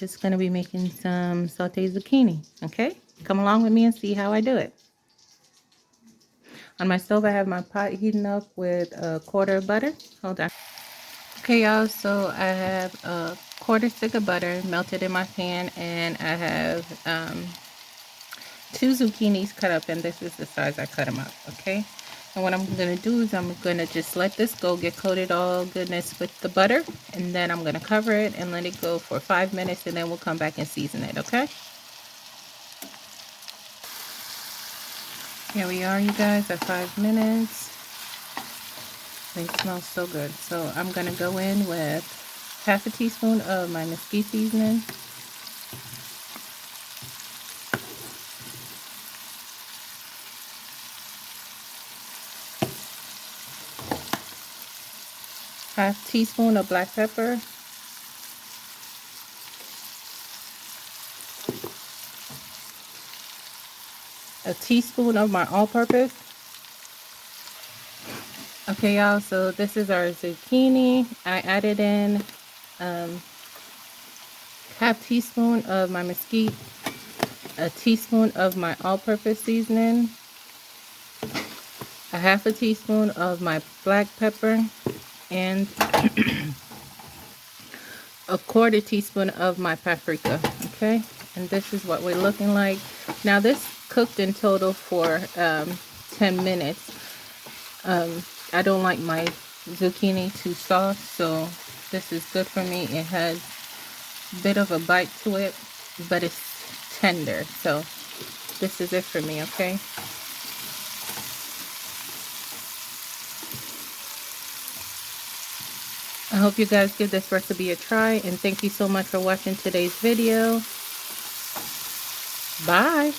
just going to be making some sauteed zucchini, okay? Come along with me and see how I do it. On my stove, I have my pot heating up with a quarter of butter. Hold on. Okay, y'all, so I have a quarter stick of butter melted in my pan, and I have 2 zucchinis cut up, and this is the size I cut them up, okay? And what I'm going to do is I'm going to just let this go, get coated all goodness with the butter, and then I'm going to cover it and let it go for 5 minutes, and then we'll come back and season it, okay? Here we are, you guys, at 5 minutes. They smell so good. So I'm going to go in with half a teaspoon of my mesquite seasoning. Half teaspoon of black pepper. A teaspoon of my all-purpose. Okay, y'all, so this is our zucchini. I added in half teaspoon of my mesquite, a teaspoon of my all-purpose seasoning, a half a teaspoon of my black pepper, and a quarter teaspoon of my paprika, okay? And this is what we're looking like. Now this cooked in total for 10 minutes. I don't like my zucchini too soft, so this is good for me. It has a bit of a bite to it, but it's tender. So this is it for me, okay? I hope you guys give this recipe a try, and thank you so much for watching today's video. Bye.